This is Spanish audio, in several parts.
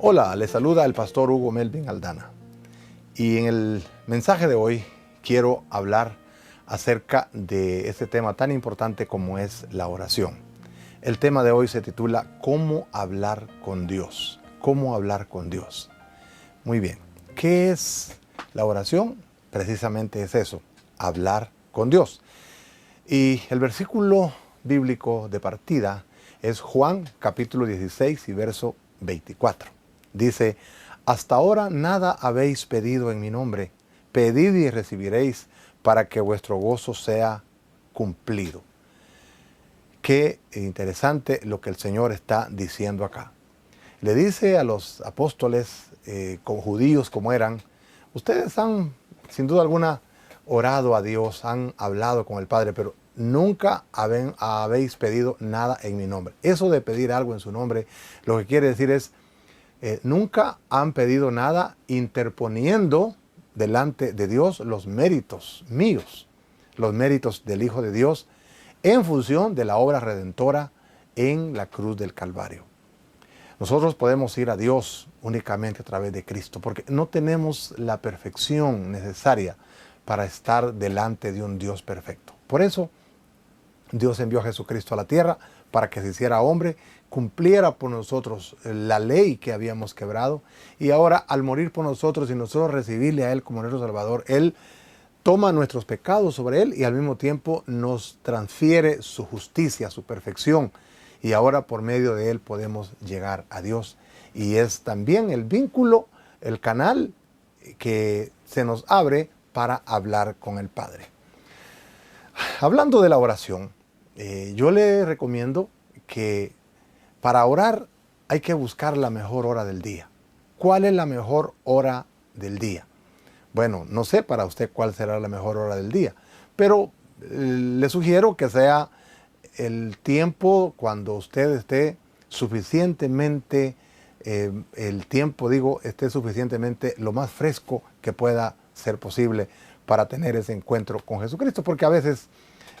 Hola, les saluda el pastor Hugo Melvin Aldana. Y en el mensaje de hoy quiero hablar acerca de este tema tan importante como es la oración. El tema de hoy se titula ¿Cómo hablar con Dios? ¿Cómo hablar con Dios? Muy bien, ¿qué es la oración? Precisamente es eso, hablar con Dios. Y el versículo bíblico de partida es Juan capítulo 16 y verso 24. Dice, hasta ahora nada habéis pedido en mi nombre, pedid y recibiréis para que vuestro gozo sea cumplido. Qué interesante lo que el Señor está diciendo acá. Le dice a los apóstoles, con judíos como eran, ustedes han, sin duda alguna, orado a Dios, han hablado con el Padre, pero nunca habéis pedido nada en mi nombre. Eso de pedir algo en su nombre, lo que quiere decir es, nunca han pedido nada interponiendo delante de Dios los méritos míos, los méritos del Hijo de Dios, en función de la obra redentora en la cruz del Calvario. Nosotros podemos ir a Dios únicamente a través de Cristo, porque no tenemos la perfección necesaria para estar delante de un Dios perfecto. Por eso, Dios envió a Jesucristo a la tierra para que se hiciera hombre, cumpliera por nosotros la ley que habíamos quebrado, y ahora al morir por nosotros y nosotros recibirle a Él como nuestro Salvador, Él toma nuestros pecados sobre Él y al mismo tiempo nos transfiere su justicia, su perfección, y ahora por medio de Él podemos llegar a Dios. Y es también el vínculo, el canal que se nos abre para hablar con el Padre. Hablando de la oración, yo le recomiendo que para orar hay que buscar la mejor hora del día. ¿Cuál es la mejor hora del día? Bueno, no sé para usted cuál será la mejor hora del día, pero le sugiero que sea el tiempo cuando usted esté suficientemente, esté suficientemente lo más fresco que pueda ser posible para tener ese encuentro con Jesucristo, porque a veces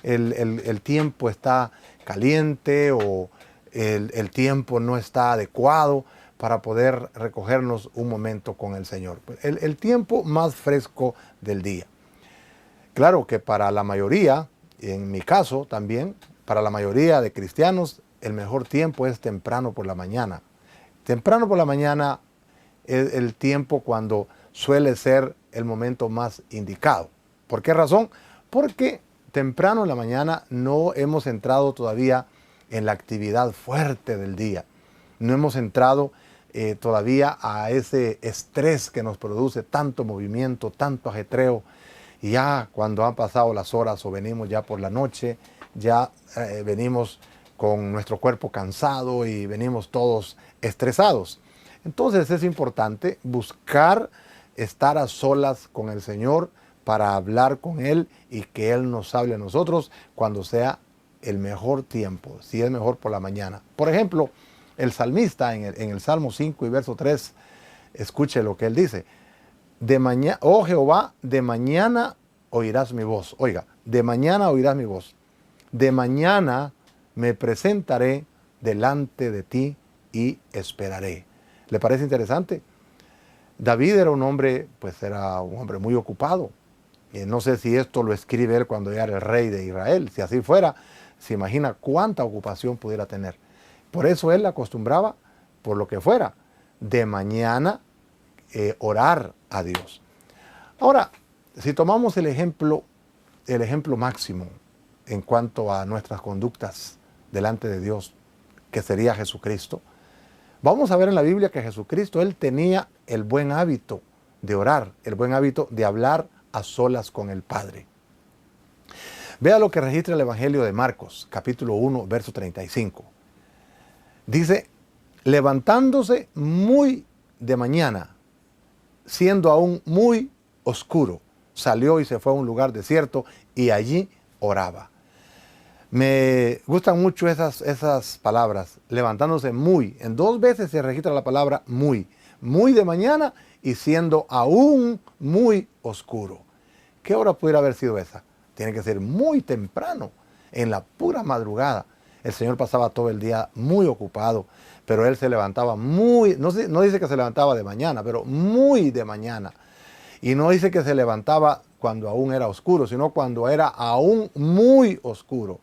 el tiempo está caliente o el tiempo no está adecuado para poder recogernos un momento con el Señor. El tiempo más fresco del día. Claro que para la mayoría, en mi caso también, para la mayoría de cristianos, el mejor tiempo es temprano por la mañana. Temprano por la mañana es el tiempo cuando suele ser el momento más indicado. ¿Por qué razón? Porque temprano en la mañana no hemos entrado todavía en la actividad fuerte del día. No hemos entrado todavía a ese estrés que nos produce tanto movimiento, tanto ajetreo. Y ya cuando han pasado las horas o venimos ya por la noche, ya venimos con nuestro cuerpo cansado y venimos todos estresados. Entonces es importante buscar estar a solas con el Señor para hablar con Él y que Él nos hable a nosotros cuando sea el mejor tiempo, si es mejor por la mañana. Por ejemplo, el salmista en el Salmo 5 y verso 3, escuche lo que él dice. Oh Jehová, de mañana oirás mi voz. Oiga, de mañana oirás mi voz. De mañana me presentaré delante de ti y esperaré. ¿Le parece interesante? David era un hombre muy ocupado. No sé si esto lo escribe él cuando ya era el rey de Israel. Si así fuera, se imagina cuánta ocupación pudiera tener. Por eso él acostumbraba, por lo que fuera, de mañana orar a Dios. Ahora, si tomamos el ejemplo máximo en cuanto a nuestras conductas delante de Dios, que sería Jesucristo, vamos a ver en la Biblia que Jesucristo, Él tenía el buen hábito de orar, el buen hábito de hablar a solas con el Padre. Vea lo que registra el Evangelio de Marcos, capítulo 1, verso 35. Dice, levantándose muy de mañana, siendo aún muy oscuro, salió y se fue a un lugar desierto y allí oraba. Me gustan mucho esas palabras, levantándose muy. En 2 veces se registra la palabra muy de mañana y siendo aún muy oscuro. ¿Qué hora pudiera haber sido esa? Tiene que ser muy temprano, en la pura madrugada. el Señor pasaba todo el día muy ocupado, pero Él se levantaba muy, no dice que se levantaba de mañana, pero muy de mañana. Y no dice que se levantaba cuando aún era oscuro, sino cuando era aún muy oscuro.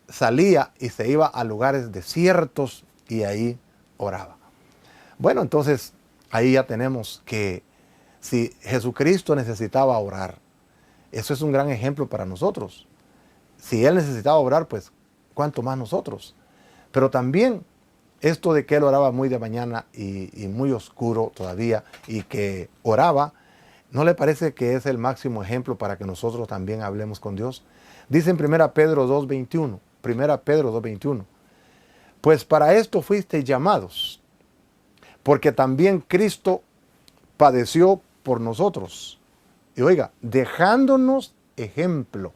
Salía y se iba a lugares desiertos y ahí oraba. Bueno, entonces ahí ya tenemos que si Jesucristo necesitaba orar, eso es un gran ejemplo para nosotros. Si Él necesitaba orar, pues cuánto más nosotros. Pero también esto de que Él oraba muy de mañana y muy oscuro todavía y que oraba, ¿no le parece que es el máximo ejemplo para que nosotros también hablemos con Dios? Dice en 1 Pedro 2:21, 1 Pedro 2:21, pues para esto fuisteis llamados, porque también Cristo padeció por nosotros. Y oiga, dejándonos ejemplo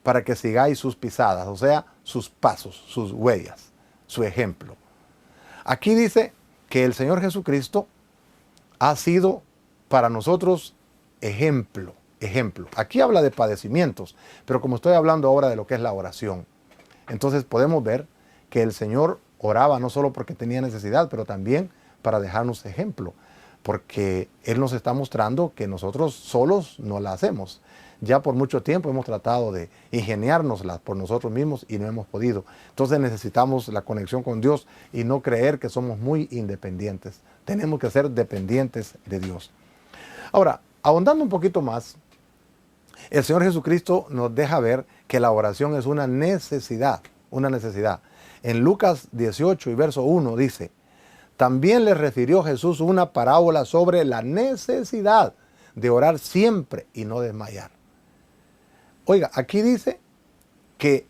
para que sigáis sus pisadas, o sea, sus pasos, sus huellas, su ejemplo. Aquí dice que el Señor Jesucristo ha sido para nosotros ejemplo. Aquí habla de padecimientos, pero como estoy hablando ahora de lo que es la oración, entonces podemos ver que el Señor oraba no solo porque tenía necesidad, pero también para dejarnos ejemplo, porque Él nos está mostrando que nosotros solos no la hacemos. Ya por mucho tiempo hemos tratado de ingeniárnosla por nosotros mismos y no hemos podido. Entonces necesitamos la conexión con Dios y no creer que somos muy independientes. Tenemos que ser dependientes de Dios. Ahora, ahondando un poquito más, el Señor Jesucristo nos deja ver que la oración es una necesidad, una necesidad. En Lucas 18 y verso 1 dice, también le refirió Jesús una parábola sobre la necesidad de orar siempre y no desmayar. Oiga, aquí dice que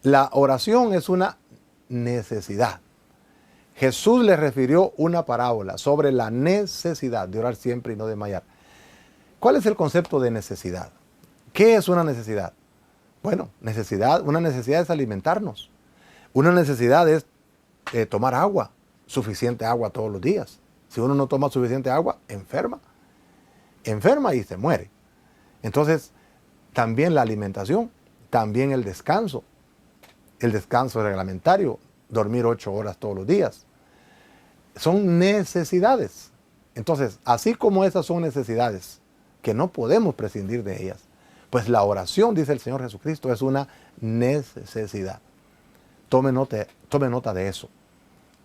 la oración es una necesidad. Jesús le refirió una parábola sobre la necesidad de orar siempre y no desmayar. ¿Cuál es el concepto de necesidad? ¿Qué es una necesidad? Bueno, una necesidad es alimentarnos. Una necesidad es tomar agua, suficiente agua todos los días. Si uno no toma suficiente agua, enferma y se muere. Entonces, también la alimentación, también el descanso reglamentario, dormir 8 horas todos los días. Son necesidades. Entonces, así como esas son necesidades, que no podemos prescindir de ellas, pues la oración, dice el Señor Jesucristo, es una necesidad. Tome nota de eso.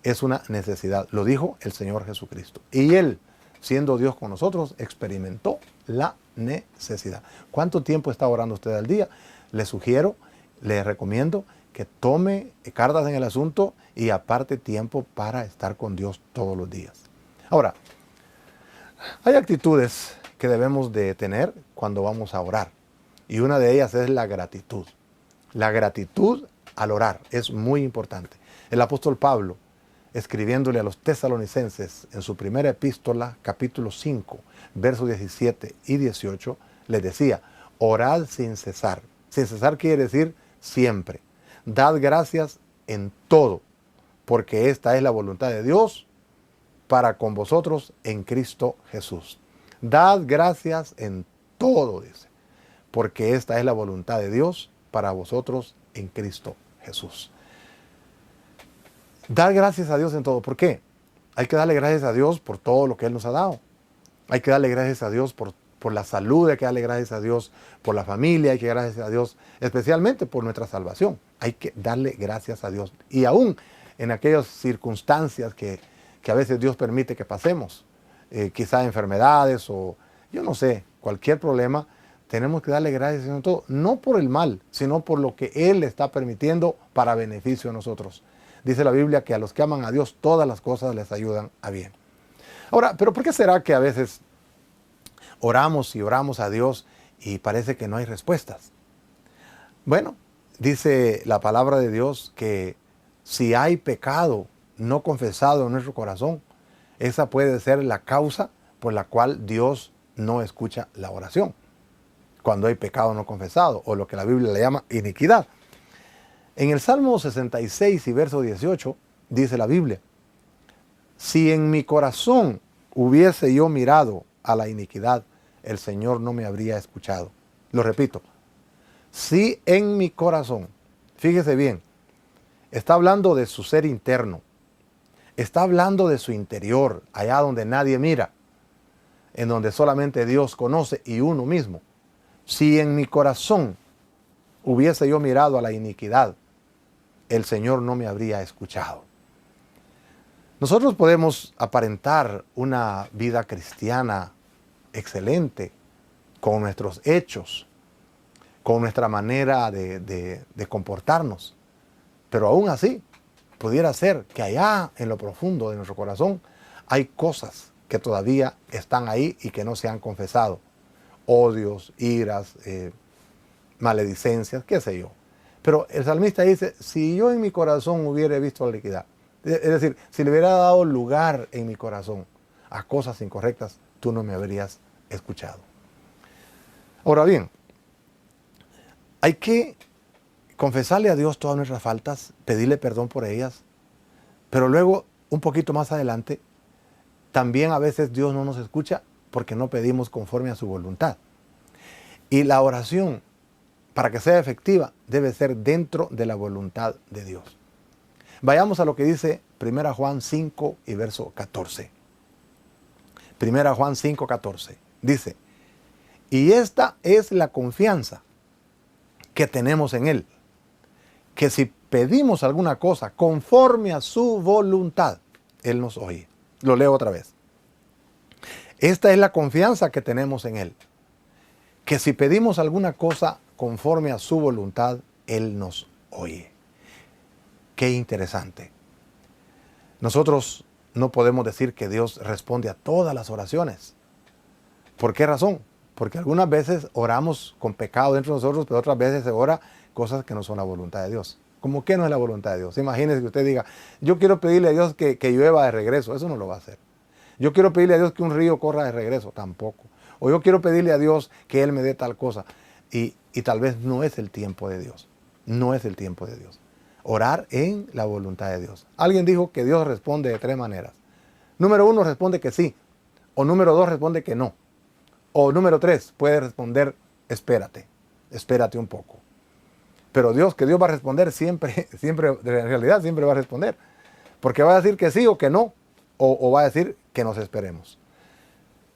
Es una necesidad. Lo dijo el Señor Jesucristo. Y Él, siendo Dios con nosotros, experimentó la necesidad. ¿Cuánto tiempo está orando usted al día? Le recomiendo que tome cartas en el asunto y aparte tiempo para estar con Dios todos los días. Ahora, hay actitudes que debemos de tener cuando vamos a orar. Y una de ellas es la gratitud. La gratitud al orar es muy importante. El apóstol Pablo, escribiéndole a los tesalonicenses en su primera epístola, capítulo 5, versos 17 y 18, les decía, orad sin cesar. Sin cesar quiere decir siempre. Dad gracias en todo, porque esta es la voluntad de Dios para con vosotros en Cristo Jesús. Dad gracias en todo, dice, porque esta es la voluntad de Dios para vosotros en Cristo Jesús. Dar gracias a Dios en todo. ¿Por qué? Hay que darle gracias a Dios por todo lo que Él nos ha dado. Hay que darle gracias a Dios por la salud, hay que darle gracias a Dios por la familia, hay que darle gracias a Dios especialmente por nuestra salvación. Hay que darle gracias a Dios. Y aún en aquellas circunstancias que a veces Dios permite que pasemos, quizá enfermedades o yo no sé, cualquier problema, tenemos que darle gracias en todo. No por el mal, sino por lo que Él está permitiendo para beneficio de nosotros. Dice la Biblia que a los que aman a Dios todas las cosas les ayudan a bien. Ahora, ¿pero por qué será que a veces oramos y oramos a Dios y parece que no hay respuestas? Bueno, dice la palabra de Dios que si hay pecado no confesado en nuestro corazón, esa puede ser la causa por la cual Dios no escucha la oración. Cuando hay pecado no confesado, o lo que la Biblia le llama iniquidad. En el Salmo 66 y verso 18 dice la Biblia, si en mi corazón hubiese yo mirado a la iniquidad, el Señor no me habría escuchado. Lo repito, si en mi corazón, fíjese bien, Está hablando de su ser interno. Está hablando de su interior, allá donde nadie mira, en donde solamente Dios conoce y uno mismo. Si en mi corazón hubiese yo mirado a la iniquidad, el Señor no me habría escuchado. Nosotros podemos aparentar una vida cristiana excelente con nuestros hechos, con nuestra manera de comportarnos, pero aún así pudiera ser que allá en lo profundo de nuestro corazón hay cosas que todavía están ahí y que no se han confesado. Odios, iras, maledicencias, qué sé yo. Pero el salmista dice, si yo en mi corazón hubiera visto la iniquidad, es decir, si le hubiera dado lugar en mi corazón a cosas incorrectas, tú no me habrías escuchado. Ahora bien, hay que confesarle a Dios todas nuestras faltas, pedirle perdón por ellas, pero luego, un poquito más adelante, también a veces Dios no nos escucha porque no pedimos conforme a su voluntad. Y la oración, para que sea efectiva, debe ser dentro de la voluntad de Dios. Vayamos a lo que dice 1 Juan 5 y verso 14. 1 Juan 5, 14. Dice, y esta es la confianza que tenemos en Él, que si pedimos alguna cosa conforme a su voluntad, Él nos oye. Lo leo otra vez. Esta es la confianza que tenemos en Él, que si pedimos alguna cosa conforme a su voluntad, Él nos oye. Qué interesante. Nosotros no podemos decir que Dios responde a todas las oraciones. ¿Por qué razón? Porque algunas veces oramos con pecado dentro de nosotros, pero otras veces se ora cosas que no son la voluntad de Dios. ¿Cómo que no es la voluntad de Dios? Imagínese que usted diga, yo quiero pedirle a Dios que llueva de regreso. Eso no lo va a hacer. Yo quiero pedirle a Dios que un río corra de regreso. Tampoco. O yo quiero pedirle a Dios que Él me dé tal cosa. Y tal vez no es el tiempo de Dios. No es el tiempo de Dios. Orar en la voluntad de Dios. Alguien dijo que Dios responde de 3 maneras. Número 1 responde que sí. O número 2 responde que no. O número 3 puede responder espérate. Espérate un poco. Pero Dios, que Dios va a responder siempre, en realidad siempre va a responder. Porque va a decir que sí o que no. O va a decir que nos esperemos.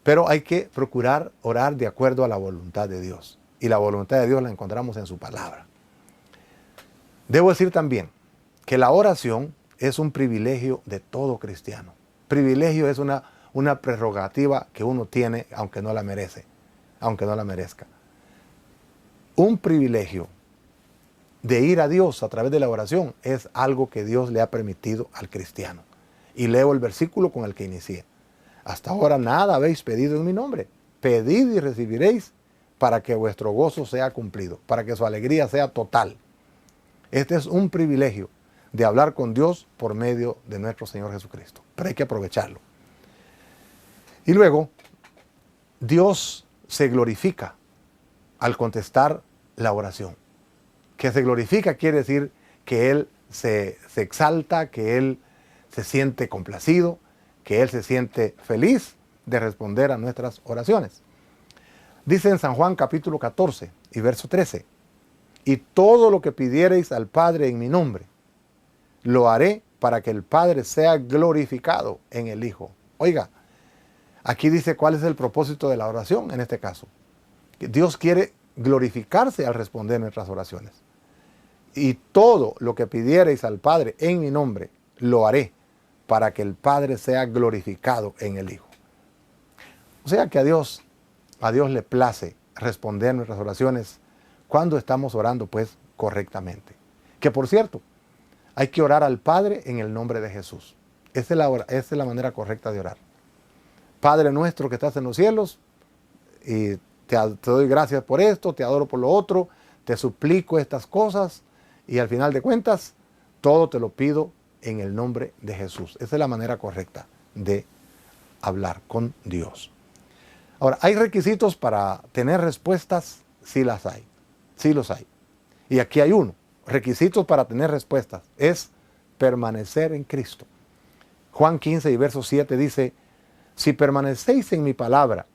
Pero hay que procurar orar de acuerdo a la voluntad de Dios. Y la voluntad de Dios la encontramos en su palabra. Debo decir también que la oración es un privilegio de todo cristiano. Privilegio es una prerrogativa que uno tiene aunque no la merece, aunque no la merezca. Un privilegio de ir a Dios a través de la oración es algo que Dios le ha permitido al cristiano. Y leo el versículo con el que inicié. Hasta ahora nada habéis pedido en mi nombre. Pedid y recibiréis para que vuestro gozo sea cumplido, para que su alegría sea total. Este es un privilegio de hablar con Dios por medio de nuestro Señor Jesucristo. Pero hay que aprovecharlo. Y luego, Dios se glorifica al contestar la oración. Que se glorifica quiere decir que Él se exalta, que Él se siente complacido, que Él se siente feliz de responder a nuestras oraciones. Dice en San Juan capítulo 14 y verso 13, y todo lo que pidiereis al Padre en mi nombre, lo haré para que el Padre sea glorificado en el Hijo. Oiga, aquí dice cuál es el propósito de la oración en este caso. Dios quiere glorificarse al responder nuestras oraciones. Y todo lo que pidiereis al Padre en mi nombre, lo haré para que el Padre sea glorificado en el Hijo. O sea que a Dios le place responder nuestras oraciones cuando estamos orando, pues, correctamente. Que por cierto, hay que orar al Padre en el nombre de Jesús. Esa es la manera correcta de orar. Padre nuestro que estás en los cielos, y te doy gracias por esto, te adoro por lo otro, te suplico estas cosas, y al final de cuentas, todo te lo pido en el nombre de Jesús. Esa es la manera correcta de hablar con Dios. Ahora, ¿hay requisitos para tener respuestas? Sí las hay. Sí los hay. Y aquí hay uno. Requisitos para tener respuestas. Es permanecer en Cristo. Juan 15 y verso 7 dice, si permanecéis en mi palabra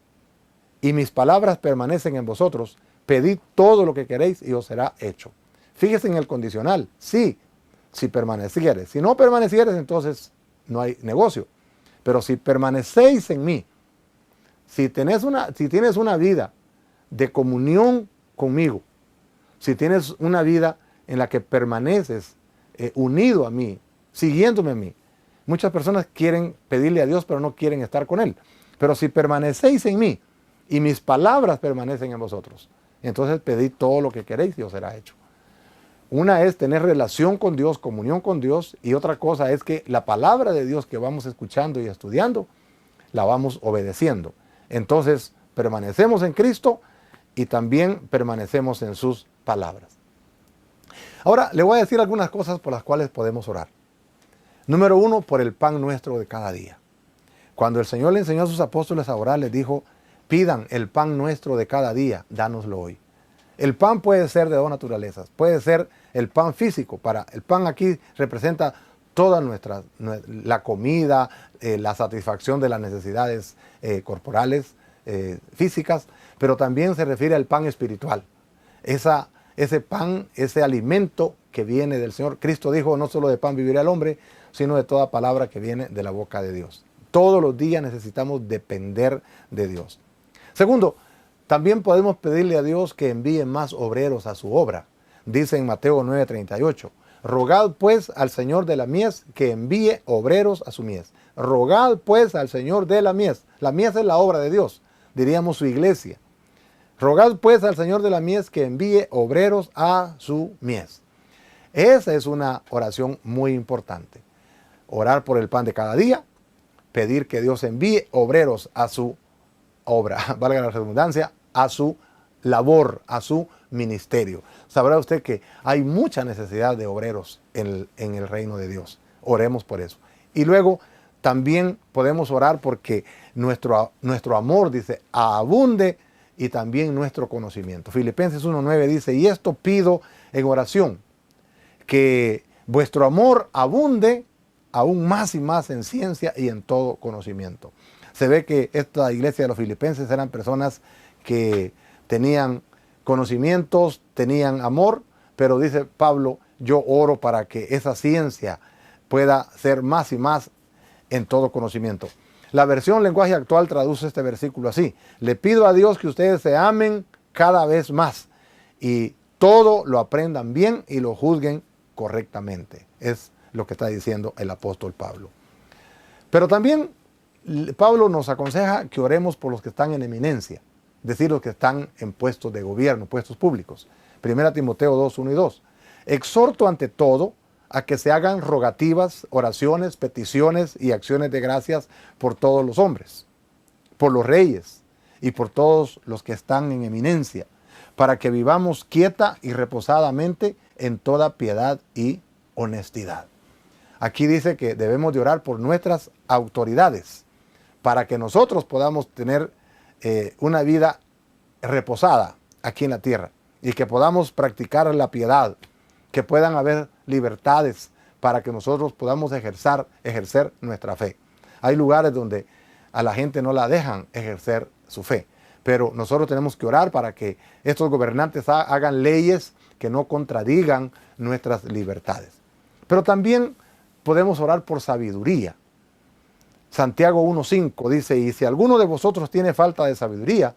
y mis palabras permanecen en vosotros, pedid todo lo que queréis y os será hecho. Fíjese en el condicional. Sí, si permanecieres. Si no permanecieres, entonces no hay negocio. Pero si permanecéis en mí, si tienes una vida de comunión conmigo, si tienes una vida en la que permaneces unido a mí, siguiéndome a mí. Muchas personas quieren pedirle a Dios, pero no quieren estar con Él. Pero si permanecéis en mí y mis palabras permanecen en vosotros, entonces pedid todo lo que queréis y os será hecho. Una es tener relación con Dios, comunión con Dios, y otra cosa es que la palabra de Dios que vamos escuchando y estudiando, la vamos obedeciendo. Entonces permanecemos en Cristo y también permanecemos en sus palabras. Ahora le voy a decir algunas cosas por las cuales podemos orar. Número 1, por el pan nuestro de cada día. Cuando el Señor le enseñó a sus apóstoles a orar, les dijo, pidan el pan nuestro de cada día, dánoslo hoy. El pan puede ser de dos naturalezas. Puede ser el pan físico. El pan aquí representa toda la comida, la satisfacción de las necesidades corporales, físicas, pero también se refiere al pan espiritual. Ese pan, ese alimento que viene del Señor. Cristo dijo, no solo de pan vivirá el hombre, sino de toda palabra que viene de la boca de Dios. Todos los días necesitamos depender de Dios. Segundo, también podemos pedirle a Dios que envíe más obreros a su obra. Dice en Mateo 9:38, rogad pues al Señor de la mies que envíe obreros a su mies. Rogad pues al Señor de la mies. La mies es la obra de Dios, diríamos su iglesia. Rogad pues al Señor de la mies que envíe obreros a su mies. Esa es una oración muy importante. Orar por el pan de cada día, pedir que Dios envíe obreros a su obra, valga la redundancia, a su labor, a su ministerio. Sabrá usted que hay mucha necesidad de obreros en el reino de Dios. Oremos por eso. Y luego también podemos orar porque nuestro amor, dice, abunde y también nuestro conocimiento. Filipenses 1:9 dice, y esto pido en oración, que vuestro amor abunde aún más y más en ciencia y en todo conocimiento. Se ve que esta iglesia de los filipenses eran personas que tenían conocimientos, tenían amor, pero dice Pablo, yo oro para que esa ciencia pueda ser más y más en todo conocimiento. La versión lenguaje actual traduce este versículo así, le pido a Dios que ustedes se amen cada vez más y todo lo aprendan bien y lo juzguen correctamente. Es lo que está diciendo el apóstol Pablo. Pero también Pablo nos aconseja que oremos por los que están en eminencia, es decir, los que están en puestos de gobierno, puestos públicos. 1 Timoteo 2:1 y 2. Exhorto ante todo a que se hagan rogativas, oraciones, peticiones y acciones de gracias por todos los hombres, por los reyes y por todos los que están en eminencia, para que vivamos quieta y reposadamente en toda piedad y honestidad. Aquí dice que debemos de orar por nuestras autoridades, para que nosotros podamos tener una vida reposada aquí en la tierra y que podamos practicar la piedad, que puedan haber libertades para que nosotros podamos ejercer nuestra fe. Hay lugares donde a la gente no la dejan ejercer su fe, pero nosotros tenemos que orar para que estos gobernantes hagan leyes que no contradigan nuestras libertades. Pero también podemos orar por sabiduría. Santiago 1:5 dice, y si alguno de vosotros tiene falta de sabiduría,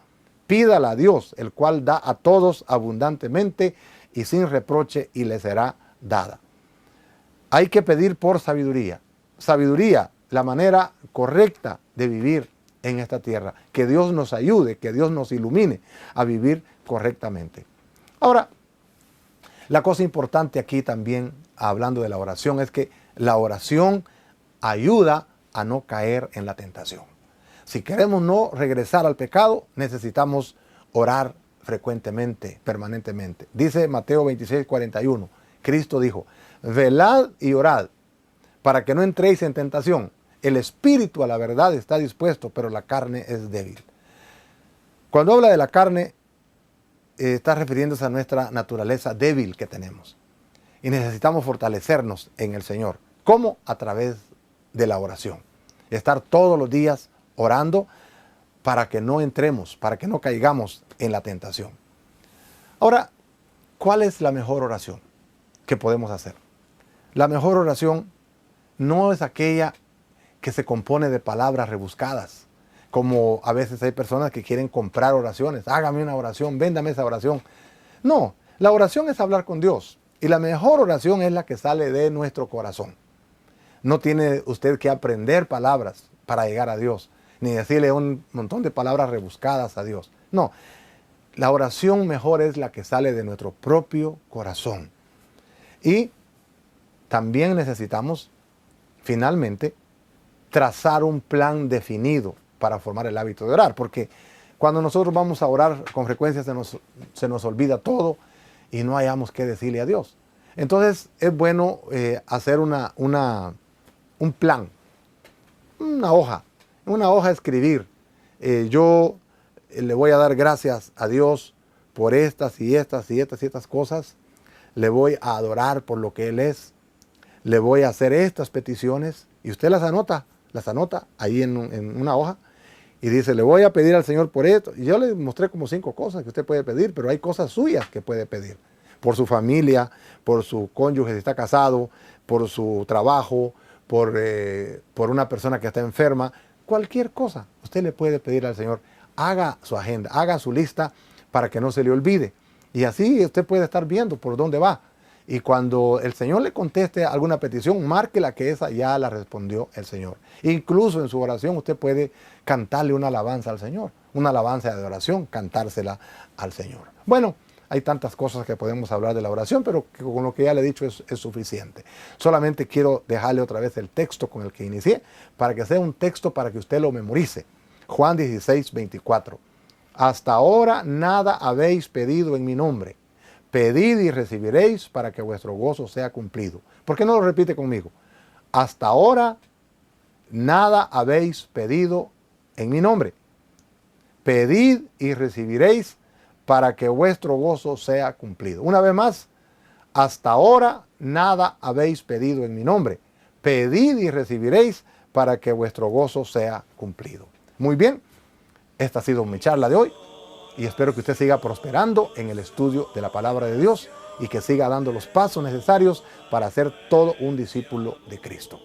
pídala a Dios, el cual da a todos abundantemente y sin reproche, y le será dada. Hay que pedir por sabiduría. Sabiduría, la manera correcta de vivir en esta tierra. Que Dios nos ayude, que Dios nos ilumine a vivir correctamente. Ahora, la cosa importante aquí también, hablando de la oración, es que la oración ayuda a no caer en la tentación. Si queremos no regresar al pecado, necesitamos orar frecuentemente, permanentemente. Dice Mateo 26:41, Cristo dijo, velad y orad para que no entréis en tentación. El espíritu a la verdad está dispuesto, pero la carne es débil. Cuando habla de la carne, está refiriéndose a nuestra naturaleza débil que tenemos. Y necesitamos fortalecernos en el Señor. ¿Cómo? A través de la oración. Estar todos los días orando para que no entremos, para que no caigamos en la tentación. Ahora, ¿cuál es la mejor oración que podemos hacer? La mejor oración no es aquella que se compone de palabras rebuscadas, como a veces hay personas que quieren comprar oraciones. Hágame una oración, véndame esa oración. No, la oración es hablar con Dios. Y la mejor oración es la que sale de nuestro corazón. No tiene usted que aprender palabras para llegar a Dios, ni decirle un montón de palabras rebuscadas a Dios. No, la oración mejor es la que sale de nuestro propio corazón. Y también necesitamos, finalmente, trazar un plan definido para formar el hábito de orar. Porque cuando nosotros vamos a orar, con frecuencia se nos olvida todo y no hayamos qué decirle a Dios. Entonces es bueno hacer un plan, una hoja escribir. Yo le voy a dar gracias a Dios por estas y estas y estas y estas cosas. Le voy a adorar por lo que Él es. Le voy a hacer estas peticiones. Y usted las anota ahí en una hoja. Y dice, le voy a pedir al Señor por esto. Y yo le mostré como 5 cosas que usted puede pedir, pero hay cosas suyas que puede pedir. Por su familia, por su cónyuge si está casado, por su trabajo, por una persona que está enferma. Cualquier cosa usted le puede pedir al Señor. Haga su agenda, haga su lista para que no se le olvide. Y así usted puede estar viendo por dónde va. Y cuando el Señor le conteste alguna petición, márquela que esa ya la respondió el Señor. Incluso en su oración usted puede cantarle una alabanza al Señor. Una alabanza de oración, cantársela al Señor. Bueno, hay tantas cosas que podemos hablar de la oración, pero con lo que ya le he dicho es suficiente. Solamente quiero dejarle otra vez el texto con el que inicié, para que sea un texto para que usted lo memorice. Juan 16, 24. Hasta ahora nada habéis pedido en mi nombre. Pedid y recibiréis para que vuestro gozo sea cumplido. ¿Por qué no lo repite conmigo? Hasta ahora nada habéis pedido en mi nombre. Pedid y recibiréis para que vuestro gozo sea cumplido. Una vez más, hasta ahora nada habéis pedido en mi nombre. Pedid y recibiréis para que vuestro gozo sea cumplido. Muy bien, esta ha sido mi charla de hoy. Y espero que usted siga prosperando en el estudio de la palabra de Dios y que siga dando los pasos necesarios para ser todo un discípulo de Cristo.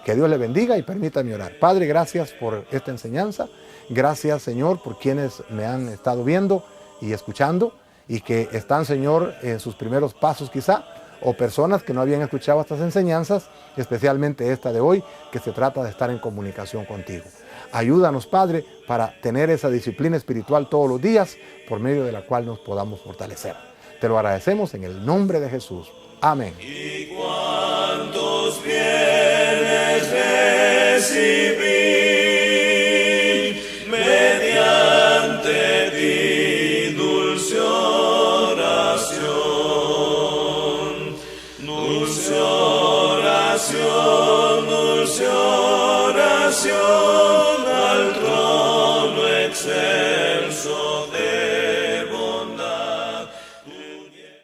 Que Dios le bendiga y permítame orar. Padre, gracias por esta enseñanza. Gracias, Señor, por quienes me han estado viendo y escuchando y que están, Señor, en sus primeros pasos quizá, o personas que no habían escuchado estas enseñanzas, especialmente esta de hoy, que se trata de estar en comunicación contigo. Ayúdanos, Padre, para tener esa disciplina espiritual todos los días, por medio de la cual nos podamos fortalecer. Te lo agradecemos en el nombre de Jesús. Amén. ¿Y cuántos bienes recibí mediante ti, dulce oración? Dulce oración, dulce oración.